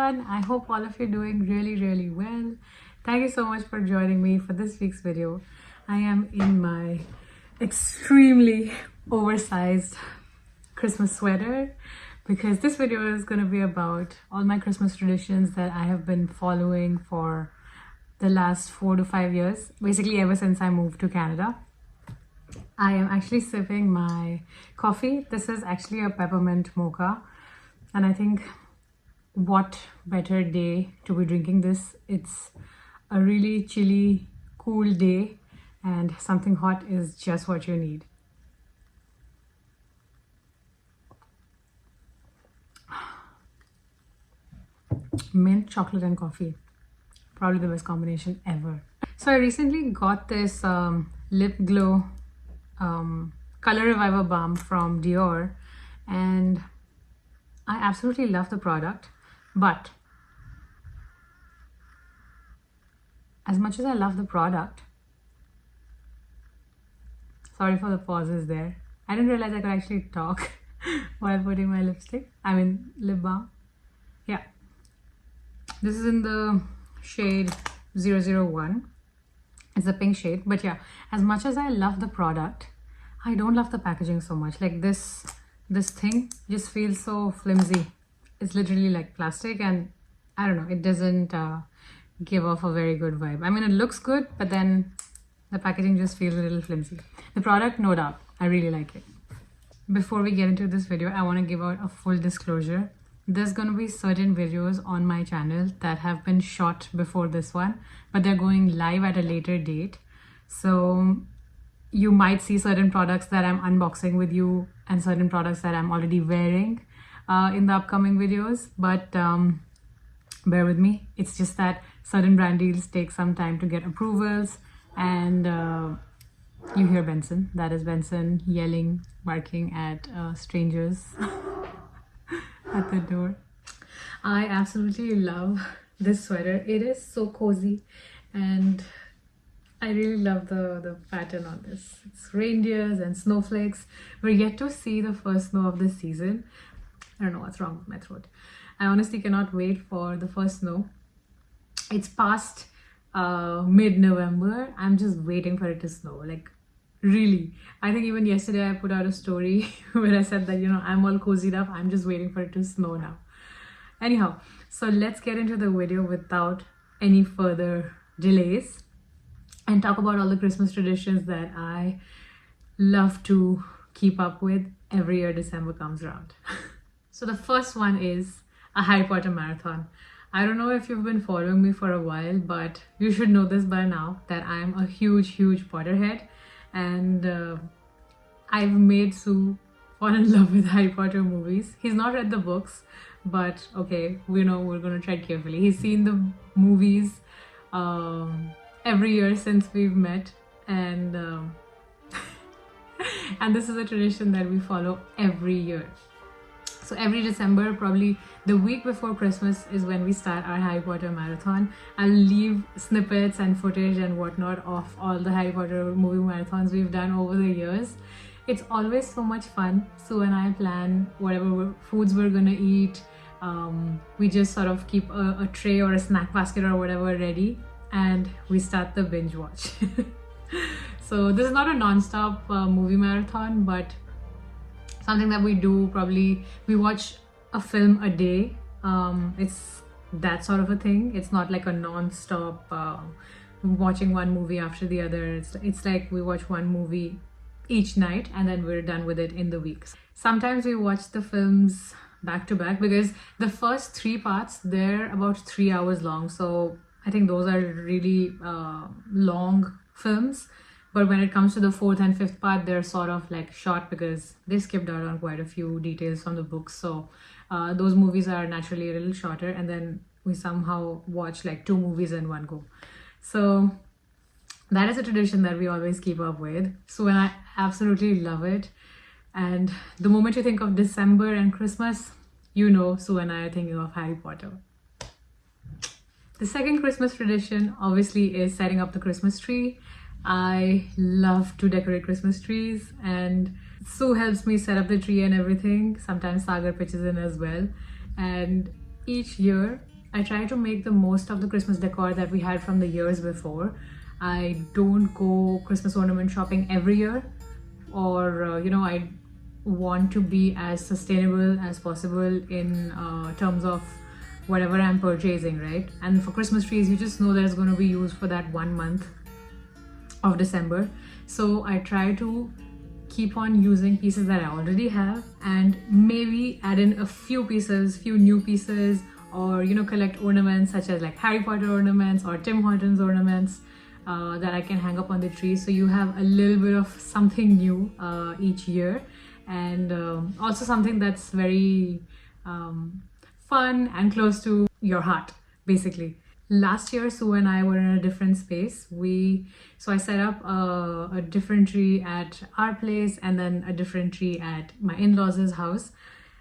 everyone. I hope all of you are doing really well. Thank you so much for joining me for this week's video. I am in my extremely oversized Christmas sweater because this video is going to be about all my Christmas traditions that I have been following for the last 4 to 5 years, basically ever since I moved to Canada. I am actually sipping my coffee. This is actually a peppermint mocha, and I think what better day to be drinking this. It's a really chilly, cool day, and something hot is just what you need. Mint, chocolate and coffee, probably the best combination ever. So I recently got this lip glow color reviver balm from Decor, and I absolutely love the product. But as much as I love the product, sorry for the pauses there, I didn't realize I could actually talk while putting my lip balm. Yeah, this is in the shade 001. It's a pink shade. But yeah, as much as I love the product, I don't love the packaging so much. Like this thing just feels so flimsy. It's literally like plastic, and I don't know, it doesn't give off a very good vibe. I mean, it looks good, but then the packaging just feels a little flimsy. The product, no doubt, I really like it. Before we get into this video, I want to give out a full disclosure. There's going to be certain videos on my channel that have been shot before this one, but they're going live at a later date. So you might see certain products that I'm unboxing with you and certain products that I'm already wearing in the upcoming videos, but bear with me. It's just that certain brand deals take some time to get approvals, and you hear Benson, that is Benson, yelling, barking at strangers at the door. I absolutely love this sweater. It is so cozy, and I really love the pattern on this. It's reindeers and snowflakes. We're yet to see the first snow of this season. I don't know what's wrong with my throat. I honestly cannot wait for the first snow. It's past mid-November. I'm just waiting for it to snow. Like, really. I think even yesterday I put out a story where I said that, I'm all cozied up. I'm just waiting for it to snow now. Anyhow, so let's get into the video without any further delays and talk about all the Christmas traditions that I love to keep up with every year December comes around. So the first one is a Harry Potter marathon. I don't know if you've been following me for a while, but you should know this by now that I'm a huge Potterhead, and I've made Sue fall in love with Harry Potter movies. He's not read the books, but okay, we're gonna tread carefully. He's seen the movies every year since we've met, and and this is a tradition that we follow every year. So every December, probably the week before Christmas, is when we start our Harry Potter marathon. I'll leave snippets and footage and whatnot of all the Harry Potter movie marathons we've done over the years. It's always so much fun. Sue and I plan whatever foods we're gonna eat. We just sort of keep a tray or a snack basket or whatever ready, and we start the binge watch. So this is not a non-stop movie marathon, but something that we do. Probably we watch a film a day. It's that sort of a thing. It's not like a non-stop watching one movie after the other. It's like we watch one movie each night and then we're done with it in the week. Sometimes we watch the films back to back because the first 3 parts, they're about 3 hours long. So I think those are really long films. But when it comes to the 4th and 5th part, they're sort of like short because they skipped out on quite a few details from the books. So those movies are naturally a little shorter, and then we somehow watch like 2 movies in one go. So that is a tradition that we always keep up with. So I absolutely love it. And the moment you think of December and Christmas, Sue and I are thinking of Harry Potter. The second Christmas tradition obviously is setting up the Christmas tree. I love to decorate Christmas trees, and Sue helps me set up the tree and everything. Sometimes Sagar pitches in as well. And each year I try to make the most of the Christmas decor that we had from the years before. I don't go Christmas ornament shopping every year, or I want to be as sustainable as possible in terms of whatever I'm purchasing, right? And for Christmas trees, you just know that it's going to be used for that 1 month of December. So I try to keep on using pieces that I already have and maybe add in a few new pieces, or collect ornaments such as like Harry Potter ornaments or Tim Hortons ornaments that I can hang up on the tree, so you have a little bit of something new each year, and also something that's very fun and close to your heart, basically. Last year, Sue and I were in a different space. So I set up a different tree at our place and then a different tree at my in-laws' house.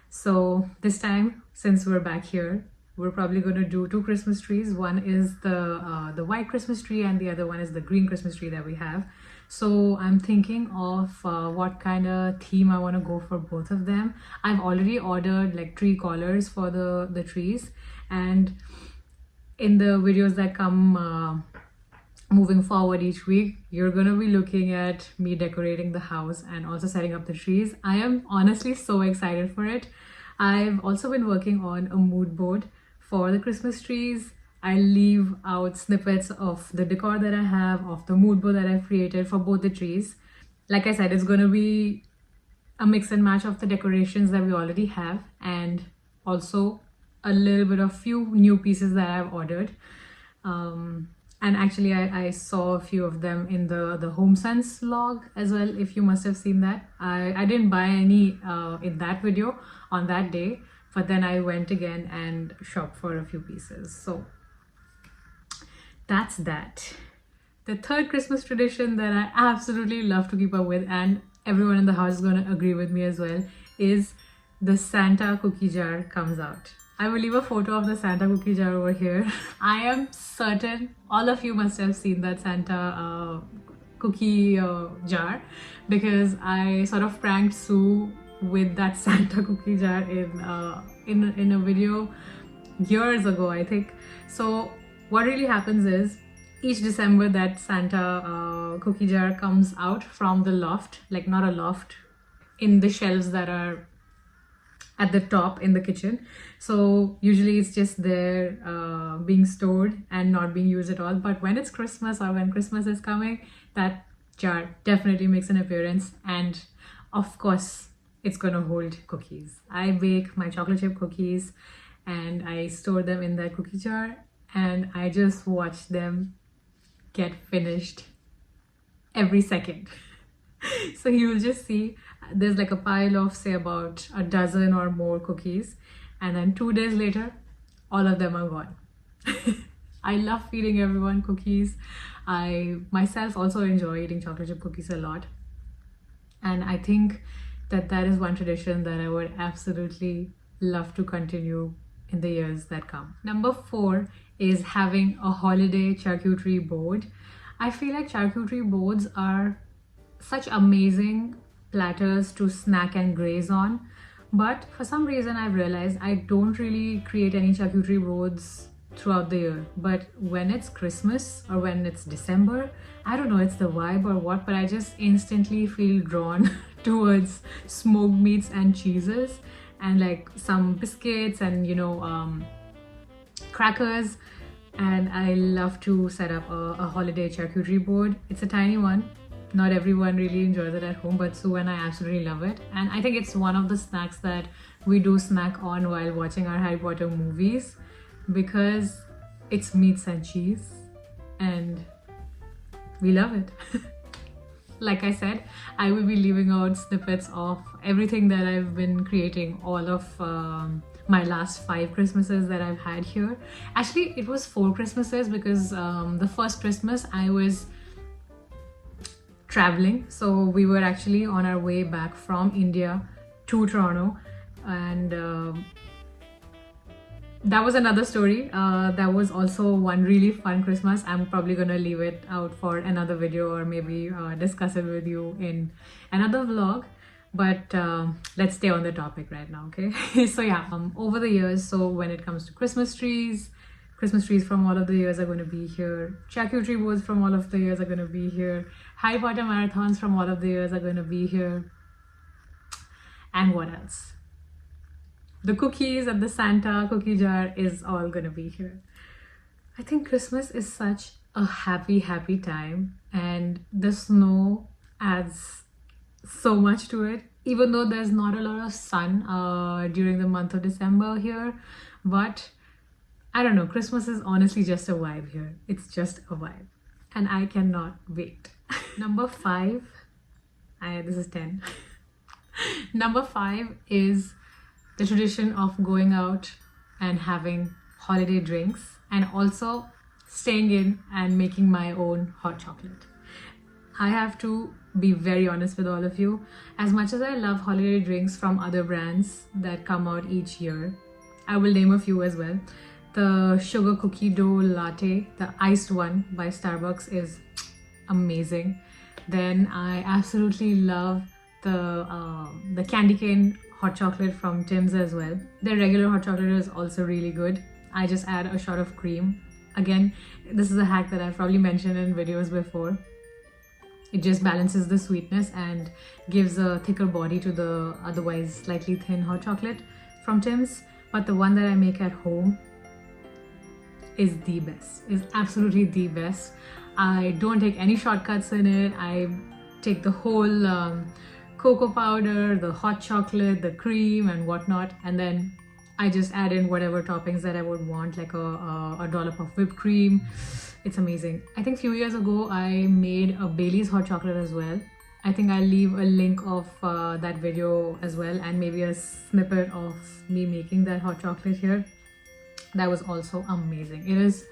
So this time, since we're back here, we're probably going to do 2 Christmas trees. One is the white Christmas tree and the other one is the green Christmas tree that we have. So I'm thinking of what kind of theme I want to go for both of them. I've already ordered like tree collars for the trees, and in the videos that come moving forward each week, you're going to be looking at me decorating the house and also setting up the trees. I am honestly so excited for it. I've also been working on a mood board for the Christmas trees. I leave out snippets of the decor that I have, of the mood board that I've created for both the trees. Like I said, it's going to be a mix and match of the decorations that we already have, and also a little bit of few new pieces that I've ordered. And actually I saw a few of them in the Home Sense log as well, if you must have seen that. I didn't buy any in that video on that day, but then I went again and shopped for a few pieces. So that's that. The third Christmas tradition that I absolutely love to keep up with, and everyone in the house is going to agree with me as well, is the Santa cookie jar comes out. I will leave a photo of the Santa cookie jar over here. I am certain all of you must have seen that Santa cookie jar, because I sort of pranked Sue with that Santa cookie jar in a video years ago, I think. So what really happens is, each December that Santa cookie jar comes out from the loft, like not a loft, in the shelves that are at the top in the kitchen. So usually it's just there being stored and not being used at all. But when it's Christmas, or when Christmas is coming, that jar definitely makes an appearance, and of course it's gonna hold cookies. I bake my chocolate chip cookies and I store them in that cookie jar, and I just watch them get finished every second. So you'll just see there's like a pile of say about a dozen or more cookies, and then 2 days later all of them are gone. I love feeding everyone cookies. I myself also enjoy eating chocolate chip cookies a lot, and I think that is one tradition that I would absolutely love to continue in the years that come. Number 4 is having a holiday charcuterie board. I feel like charcuterie boards are such amazing platters to snack and graze on, but for some reason I've realized I don't really create any charcuterie boards throughout the year, but when it's Christmas or when it's December, I don't know, it's the vibe or what, but I just instantly feel drawn towards smoked meats and cheeses, and like some biscuits and crackers. And I love to set up a holiday charcuterie board. It's a tiny one. Not everyone really enjoys it at home, but Sue and I absolutely love it. And I think it's one of the snacks that we do snack on while watching our Harry Potter movies, because it's meats and cheese and we love it. Like I said, I will be leaving out snippets of everything that I've been creating all of my last 5 Christmases that I've had here. Actually, it was 4 Christmases, because the first Christmas I was traveling. So we were actually on our way back from India to Toronto, and that was another story. That was also one really fun Christmas. I'm probably gonna leave it out for another video, or maybe discuss it with you in another vlog. But let's stay on the topic right now, okay? So yeah, over the years, so when it comes to Christmas trees Christmas trees from all of the years are going to be here. Charcuterie boards from all of the years are going to be here. Harry Potter marathons from all of the years are going to be here. And what else? The cookies and the Santa cookie jar is all going to be here. I think Christmas is such a happy, happy time, and the snow adds so much to it. Even though there's not a lot of sun during the month of December here, but I don't know, Christmas is honestly just a vibe here. It's just a vibe, and I cannot wait. Number 5, this is 10. Number 5 is the tradition of going out and having holiday drinks, and also staying in and making my own hot chocolate. I have to be very honest with all of you. As much as I love holiday drinks from other brands that come out each year, I will name a few as well. The sugar cookie dough latte, the iced one by Starbucks, is amazing. Then I absolutely love the candy cane hot chocolate from Tim's as well. Their regular hot chocolate is also really good. I just add a shot of cream. Again, this is a hack that I've probably mentioned in videos before. It just balances the sweetness and gives a thicker body to the otherwise slightly thin hot chocolate from Tim's. But the one that I make at home is the best, is absolutely the best. I don't take any shortcuts in it. I take the whole cocoa powder, the hot chocolate, the cream and whatnot, and then I just add in whatever toppings that I would want, like a dollop of whipped cream. It's amazing. I think a few years ago I made a Bailey's hot chocolate as well. I think I'll leave a link of that video as well, and maybe a snippet of me making that hot chocolate here. That was also amazing. It is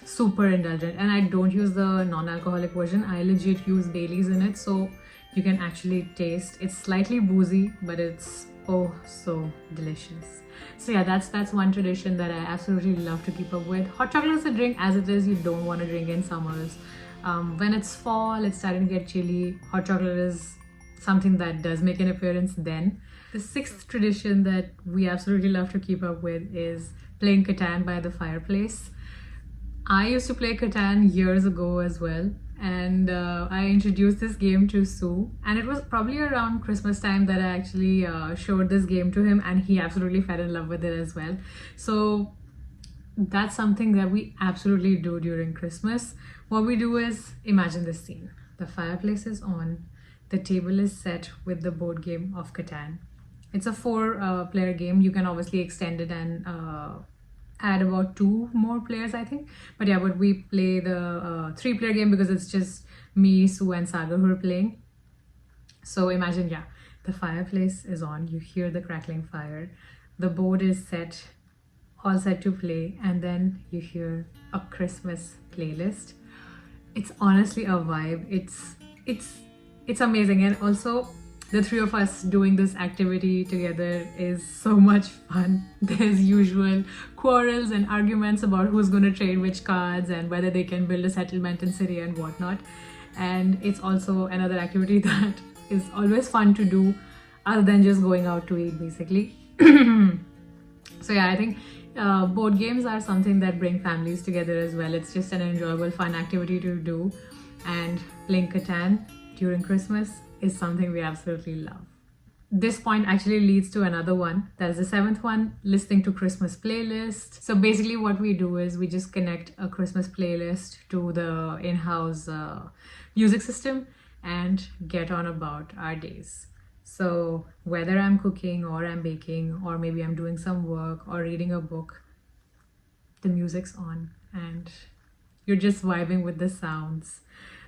super indulgent, and I don't use the non-alcoholic version. I legit use Bailey's in it, so you can actually taste. It's slightly boozy, but it's oh so delicious. So yeah, that's one tradition that I absolutely love to keep up with. Hot chocolate is a drink as it is. You don't want to drink in summers. When it's fall, it's starting to get chilly. Hot chocolate is something that does make an appearance then. The 6th tradition that we absolutely love to keep up with is playing Catan by the fireplace. I used to play Catan years ago as well, and I introduced this game to Sue, and it was probably around Christmas time that I actually showed this game to him, and he absolutely fell in love with it as well. So that's something that we absolutely do during Christmas. What we do is, imagine this scene. The fireplace is on, the table is set with the board game of Catan. It's a 4-player game. You can obviously extend it and add about 2 more players, I think. But yeah, but we play the 3-player game because it's just me, Sue and Sagar who are playing. So imagine, yeah, the fireplace is on, you hear the crackling fire, the board is set, all set to play, and then you hear a Christmas playlist. It's honestly a vibe. It's amazing, and also the 3 of us doing this activity together is so much fun. There's usual quarrels and arguments about who's going to trade which cards and whether they can build a settlement in Syria and whatnot. And it's also another activity that is always fun to do other than just going out to eat, basically. So yeah, I think board games are something that bring families together as well. It's just an enjoyable, fun activity to do. And playing Catan during Christmas is something we absolutely love. This point actually leads to another one. That is the 7th one, listening to Christmas playlist. So basically what we do is we just connect a Christmas playlist to the in-house music system and get on about our days. So whether I'm cooking or I'm baking or maybe I'm doing some work or reading a book, the music's on and you're just vibing with the sounds.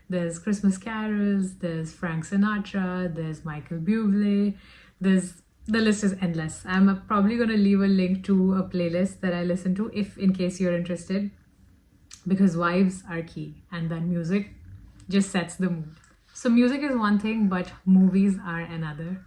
There's Christmas carols, there's Frank Sinatra, there's Michael Bublé, the list is endless. I'm probably going to leave a link to a playlist that I listen to if in case you're interested, because vibes are key and then music just sets the mood. So music is one thing, but movies are another.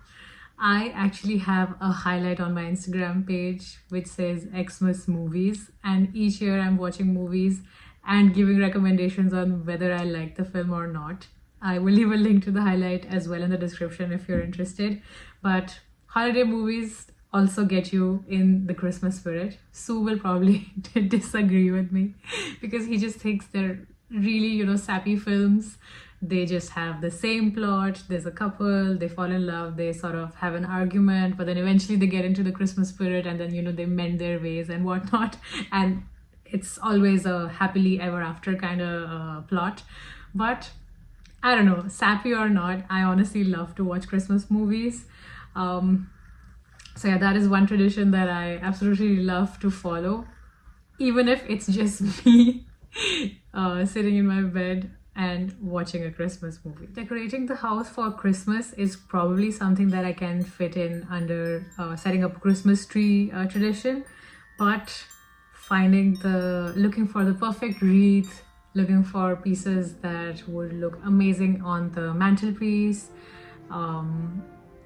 I actually have a highlight on my Instagram page which says Xmas movies, and each year I'm watching movies and giving recommendations on whether I like the film or not. I will leave a link to the highlight as well in the description if you're interested. But holiday movies also get you in the Christmas spirit. Sue will probably disagree with me because he just thinks they're really, sappy films. They just have the same plot. There's a couple, they fall in love, they sort of have an argument, but then eventually they get into the Christmas spirit and then, they mend their ways and whatnot. And it's always a happily ever after kind of plot. But I don't know, sappy or not, I honestly love to watch Christmas movies. So yeah, that is one tradition that I absolutely love to follow, even if it's just me sitting in my bed and watching a Christmas movie. Decorating the house for Christmas is probably something that I can fit in under setting up a Christmas tree tradition, but looking for the perfect wreath, looking for pieces that would look amazing on the mantelpiece,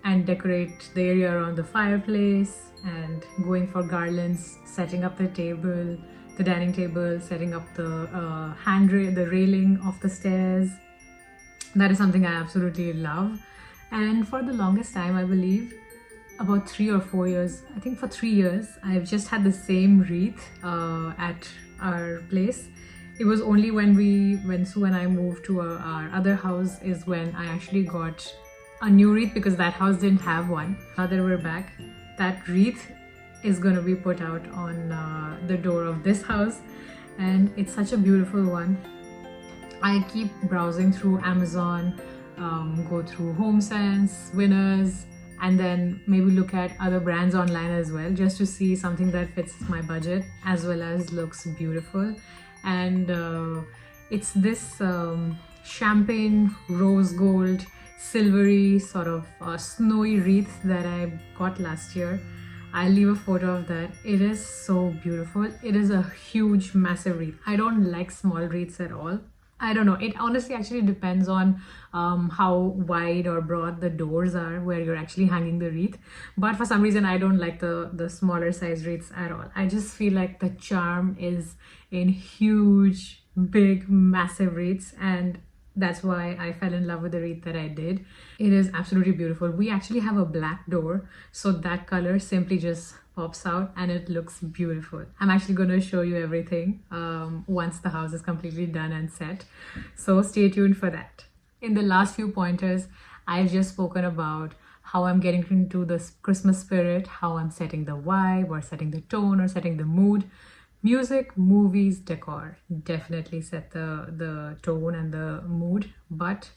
and decorate the area around the fireplace, and going for garlands, setting up the table, the dining table, setting up the the railing of the stairs. That is something I absolutely love. And for the longest time, I believe, about 3 or 4 years, I think for 3 years, I've just had the same wreath at our place. It was only when Sue and I moved to our other house is when I actually got a new wreath, because that house didn't have one. Now that we're back, that wreath is going to be put out on the door of this house, and it's such a beautiful one. I keep browsing through Amazon, go through HomeSense, Winners, and then maybe look at other brands online as well, just to see something that fits my budget as well as looks beautiful. And it's this champagne rose gold silvery sort of snowy wreath that I got last year. I'll leave a photo of that. It is so beautiful. It is a huge, massive wreath. I don't like small wreaths at all. I don't know. It honestly actually depends on how wide or broad the doors are where you're actually hanging the wreath. But for some reason, I don't like the smaller size wreaths at all. I just feel like the charm is in huge, big, massive wreaths, and that's why I fell in love with the wreath that I did. It is absolutely beautiful. We actually have a black door, so that color simply just pops out and it looks beautiful. I'm actually going to show you everything once the house is completely done and set. So stay tuned for that. In the last few pointers, I've just spoken about how I'm getting into the Christmas spirit, how I'm setting the vibe or setting the tone or setting the mood. Music, movies, decor definitely set the tone and the mood, but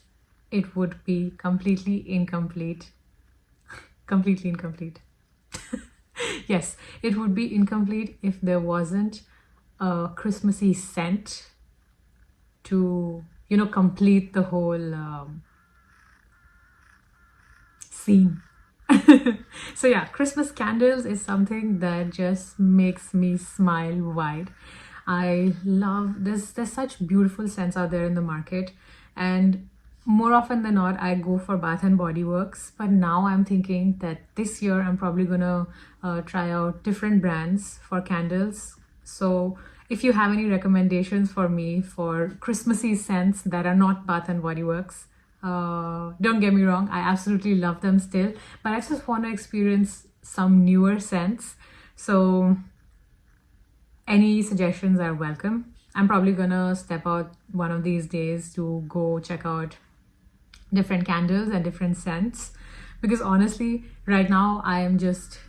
it would be completely incomplete. Yes, it would be incomplete if there wasn't a Christmassy scent to, complete the whole scene. So yeah, Christmas candles is something that just makes me smile wide. I love there's such beautiful scents out there in the market, and more often than not I go for Bath and Body Works, but now I'm thinking that this year I'm probably gonna try out different brands for candles. So if you have any recommendations for me for Christmassy scents that are not Bath and Body Works, don't get me wrong, I absolutely love them still, but I just want to experience some newer scents. So any suggestions are welcome. I'm probably gonna step out one of these days to go check out different candles and different scents, because honestly right now I am just,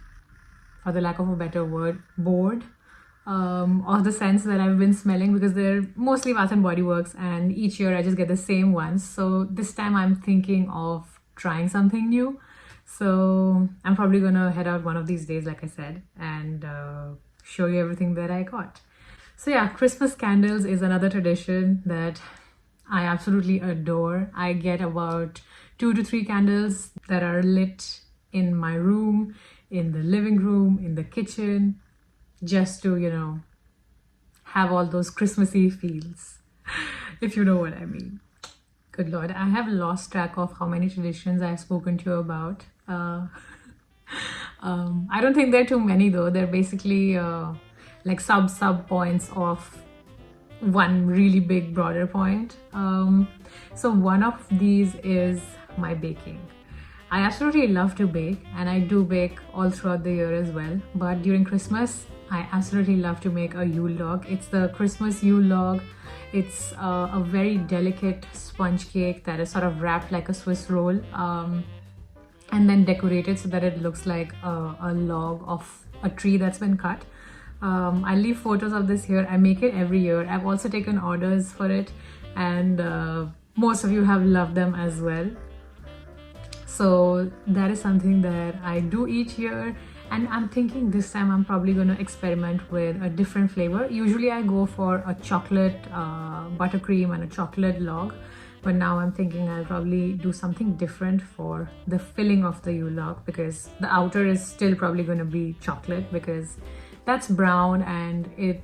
for the lack of a better word, bored of the scents that I've been smelling, because they're mostly Bath and Body Works and each year I just get the same ones. So this time I'm thinking of trying something new. So I'm probably gonna head out one of these days, like I said, and show you everything that I got. So yeah, Christmas candles is another tradition that I absolutely adore. I get about 2 to 3 candles that are lit in my room, in the living room, in the kitchen, just to, have all those Christmassy feels, if you know what I mean. Good Lord, I have lost track of how many traditions I've spoken to you about. I don't think there are too many though. They're basically like sub points of one really big broader point. So one of these is my baking. I absolutely love to bake, and I do bake all throughout the year as well. But during Christmas, I absolutely love to make a Yule Log. It's the Christmas Yule Log. It's a very delicate sponge cake that is sort of wrapped like a Swiss roll, and then decorated so that it looks like a log of a tree that's been cut. I leave photos of this here. I make it every year. I've also taken orders for it, and most of you have loved them as well. So that is something that I do each year, and I'm thinking this time I'm probably going to experiment with a different flavor. Usually I go for a chocolate buttercream and a chocolate log, but now I'm thinking I'll probably do something different for the filling of the Yule log, because the outer is still probably going to be chocolate because that's brown and it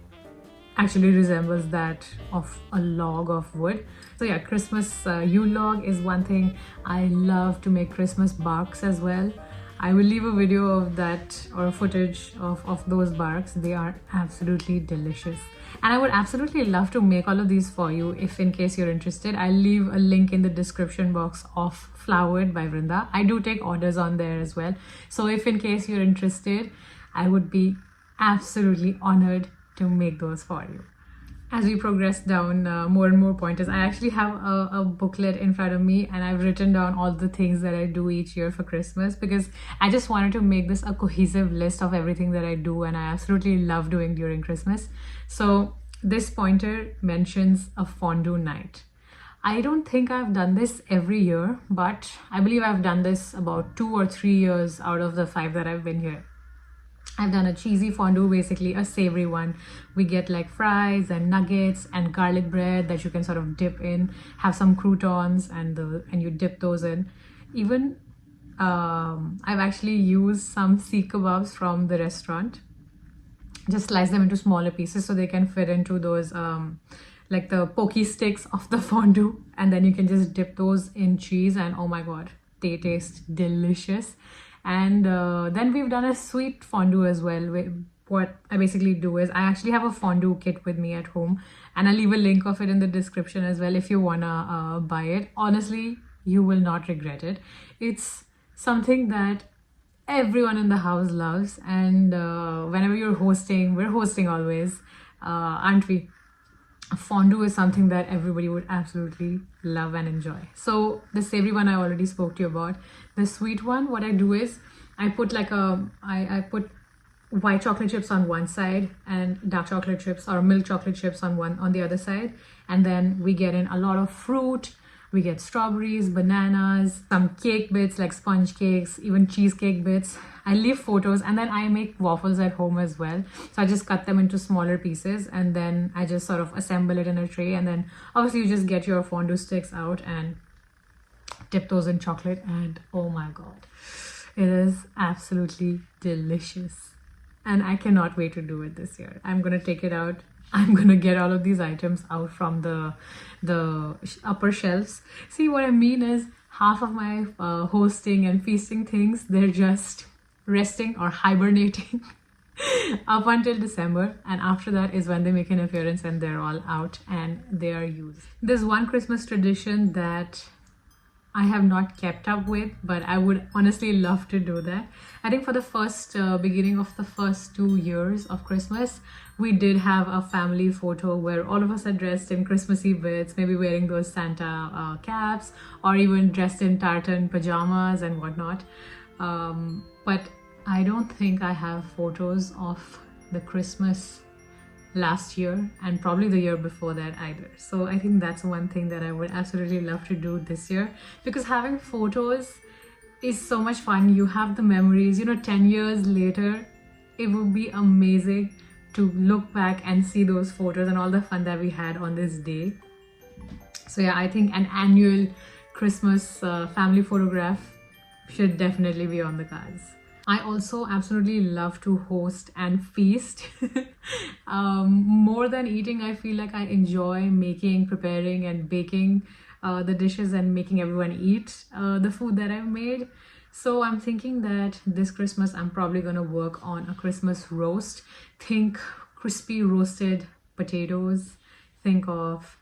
actually resembles that of a log of wood. So yeah, Christmas Yule log is one thing. I love to make Christmas barks as well. I will leave a video of that or footage of those barks. They are absolutely delicious. And I would absolutely love to make all of these for you if in case you're interested. I'll leave a link in the description box of Flowered by Virinda. I do take orders on there as well. So if in case you're interested, I would be absolutely honored to make those for you. As we progress down more and more pointers, I actually have a booklet in front of me, and I've written down all the things that I do each year for Christmas, because I just wanted to make this a cohesive list of everything that I do and I absolutely love doing during Christmas. So this pointer mentions a fondue night. I don't think I've done this every year, but I believe I've done this about 2 or 3 years out of the 5 that I've been here. I've done a cheesy fondue, basically a savory one. We get like fries and nuggets and garlic bread that you can sort of dip in, have some croutons and you dip those in. Even I've actually used some seekh kebabs from the restaurant. Just slice them into smaller pieces so they can fit into those like the pokey sticks of the fondue, and then you can just dip those in cheese, and oh my god, they taste delicious. And then we've done a sweet fondue as well. What I basically do is I actually have a fondue kit with me at home, and I'll leave a link of it in the description as well if you wanna buy it. Honestly, you will not regret it. It's something that everyone in the house loves, and whenever you're hosting, we're hosting always, aren't we? Fondue is something that everybody would absolutely love and enjoy. So the savory one I already spoke to you about. The sweet one, what I do is I put like I put white chocolate chips on one side and dark chocolate chips or milk chocolate chips on the other side, and then we get in a lot of fruit. We get strawberries, bananas, some cake bits like sponge cakes, even cheesecake bits. I leave photos, and then I make waffles at home as well. So I just cut them into smaller pieces, and then I just sort of assemble it in a tray, and then obviously you just get your fondue sticks out and dip those in chocolate, and oh my god, it is absolutely delicious. And I cannot wait to do it this year. I'm gonna take it out. I'm gonna get all of these items out from the upper shelves. See, what I mean is half of my hosting and feasting things, they're just resting or hibernating up until December, and after that is when they make an appearance and they're all out and they are used. There's one Christmas tradition that I have not kept up with, but I would honestly love to do that. I think for the first beginning of the first 2 years of Christmas, we did have a family photo where all of us are dressed in Christmassy bits, maybe wearing those Santa caps, or even dressed in tartan pajamas and whatnot. But I don't think I have photos of the Christmas last year and probably the year before that either. So I think that's one thing that I would absolutely love to do this year, because having photos is so much fun. You have the memories, 10 years later, it would be amazing to look back and see those photos and all the fun that we had on this day. So yeah, I think an annual Christmas family photograph should definitely be on the cards. I also absolutely love to host and feast. More than eating, I feel like I enjoy making, preparing and baking the dishes and making everyone eat the food that I've made. So I'm thinking that this Christmas I'm probably gonna work on a Christmas roast. Think crispy roasted potatoes, think of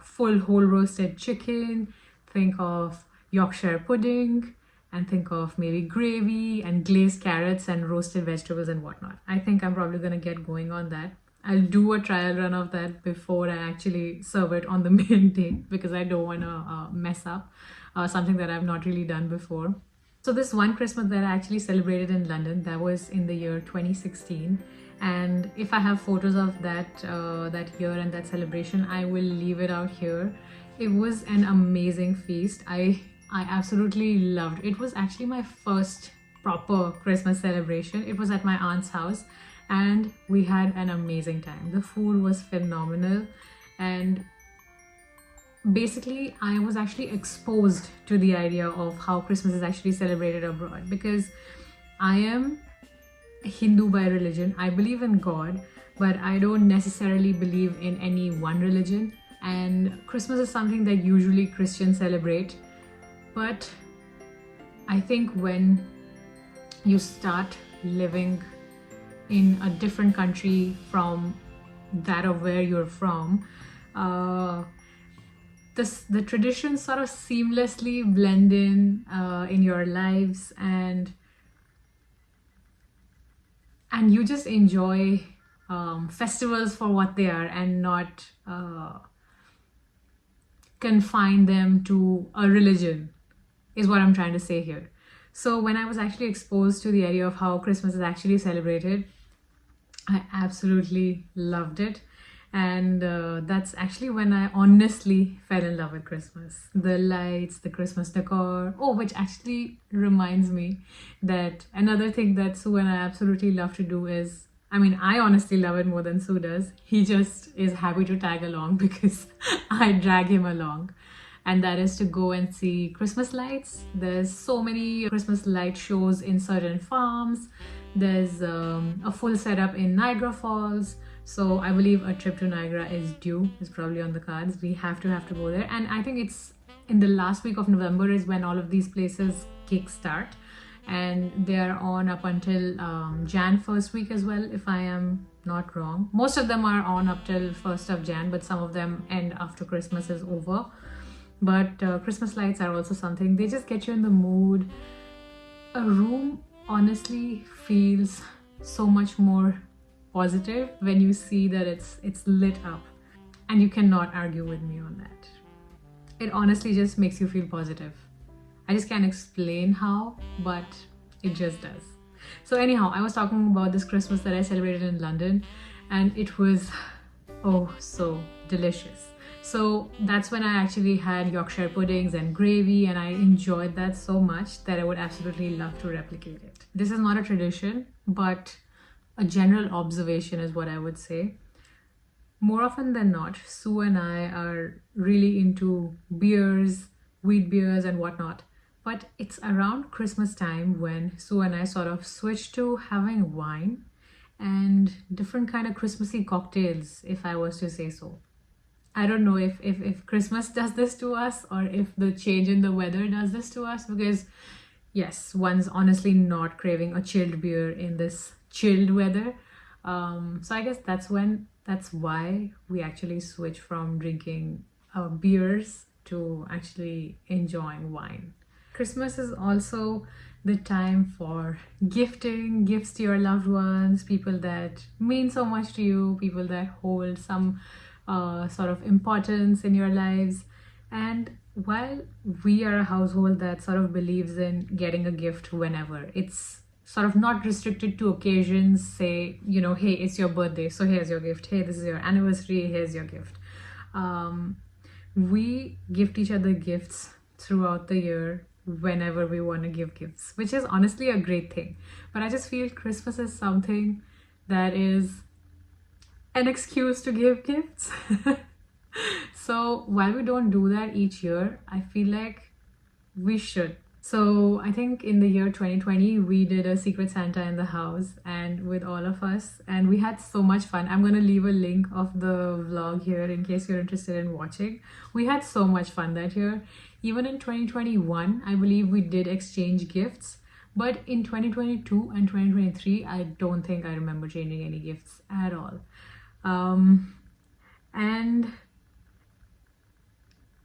full whole roasted chicken, think of Yorkshire pudding and think of maybe gravy and glazed carrots and roasted vegetables and whatnot. I think I'm probably gonna get going on that. I'll do a trial run of that before I actually serve it on the main day, because I don't want to mess up something that I've not really done before. So this one Christmas that I actually celebrated in London, that was in the year 2016. And if I have photos of that year and that celebration, I will leave it out here. It was an amazing feast. I absolutely loved it. It was actually my first proper Christmas celebration. It was at my aunt's house and we had an amazing time. The food was phenomenal, and basically I was actually exposed to the idea of how Christmas is actually celebrated abroad, because I am Hindu by religion. I believe in God, but I don't necessarily believe in any one religion, and Christmas is something that usually Christians celebrate. But I think when you start living in a different country from that of where you're from, the traditions sort of seamlessly blend in your lives, and you just enjoy festivals for what they are and not confine them to a religion, is what I'm trying to say here. So when I was actually exposed to the idea of how Christmas is actually celebrated, I absolutely loved it. And that's actually when I honestly fell in love with Christmas. The lights, the Christmas decor. Oh, which actually reminds me that another thing that Sue and I absolutely love to do is, I mean, I honestly love it more than Sue does. He just is happy to tag along because I drag him along. And that is to go and see Christmas lights. There's so many Christmas light shows in certain farms. There's a full setup in Niagara Falls. So I believe a trip to Niagara is due, is probably on the cards. We have to go there. And I think it's in the last week of November is when all of these places kickstart. And they are on up until Jan first week as well, if I am not wrong. Most of them are on up till 1st of Jan, but some of them end after Christmas is over. But Christmas lights are also something, they just get you in the mood. A room honestly feels so much more positive when you see that it's lit up, and you cannot argue with me on that. It honestly just makes you feel positive. I just can't explain how, but it just does. So anyhow, I was talking about this Christmas that I celebrated in London, and it was oh so delicious. So that's when I actually had Yorkshire puddings and gravy, and I enjoyed that so much that I would absolutely love to replicate it. This is not a tradition, but a general observation is what I would say. More often than not, Sue and I are really into beers, wheat beers and whatnot. But it's around Christmas time when Sue and I sort of switched to having wine and different kind of Christmassy cocktails, if I was to say so. I don't know if Christmas does this to us or if the change in the weather does this to us, because yes, one's honestly not craving a chilled beer in this chilled weather. So I guess that's why we actually switch from drinking beers to actually enjoying wine. Christmas is also the time for gifting gifts to your loved ones, people that mean so much to you, people that hold some sort of importance in your lives. And while we are a household that sort of believes in getting a gift whenever, it's sort of not restricted to occasions. Say, you know, hey, it's your birthday, so here's your gift. Hey, this is your anniversary, here's your gift. We gift each other gifts throughout the year whenever we want to give gifts, which is honestly a great thing. But I just feel Christmas is something that is an excuse to give gifts. So while we don't do that each year, I feel like we should. So I think in the year 2020, we did a Secret Santa in the house and with all of us, and we had so much fun. I'm going to leave a link of the vlog here in case you're interested in watching. We had so much fun that year. Even in 2021, I believe we did exchange gifts. But in 2022 and 2023, I don't think I remember changing any gifts at all. And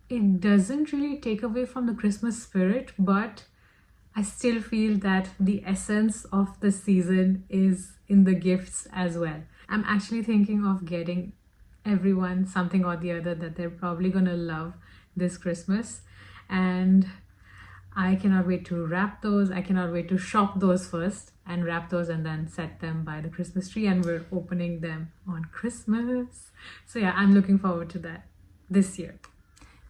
it doesn't really take away from the Christmas spirit, but I still feel that the essence of the season is in the gifts as well. I'm actually thinking of getting everyone something or the other that they're probably gonna love this Christmas, and I cannot wait to wrap those. I cannot wait to shop those first and wrap those and then set them by the Christmas tree, and we're opening them on Christmas. So yeah, I'm looking forward to that this year.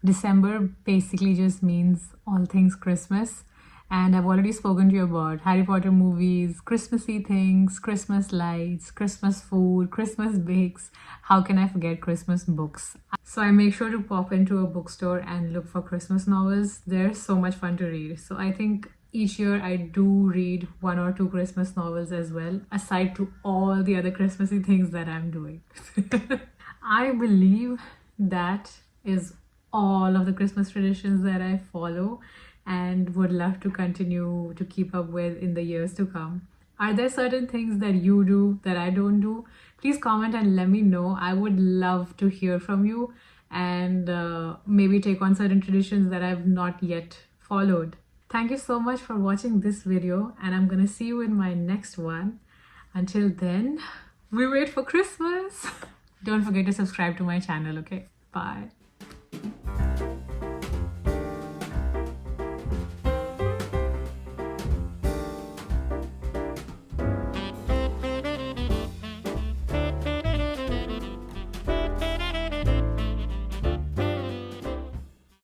December basically just means all things Christmas, and I've already spoken to you about Harry Potter movies, Christmassy things, Christmas lights, Christmas food, Christmas bakes. How can I forget Christmas books? So I make sure to pop into a bookstore and look for Christmas novels. They're so much fun to read. So I think each year I do read 1 or 2 Christmas novels as well, aside to all the other Christmassy things that I'm doing. I believe that is all of the Christmas traditions that I follow and would love to continue to keep up with in the years to come. Are there certain things that you do that I don't do? Please comment and let me know. I would love to hear from you and maybe take on certain traditions that I've not yet followed. Thank you so much for watching this video, and I'm gonna see you in my next one. Until then, we wait for Christmas. Don't forget to subscribe to my channel, okay? Bye.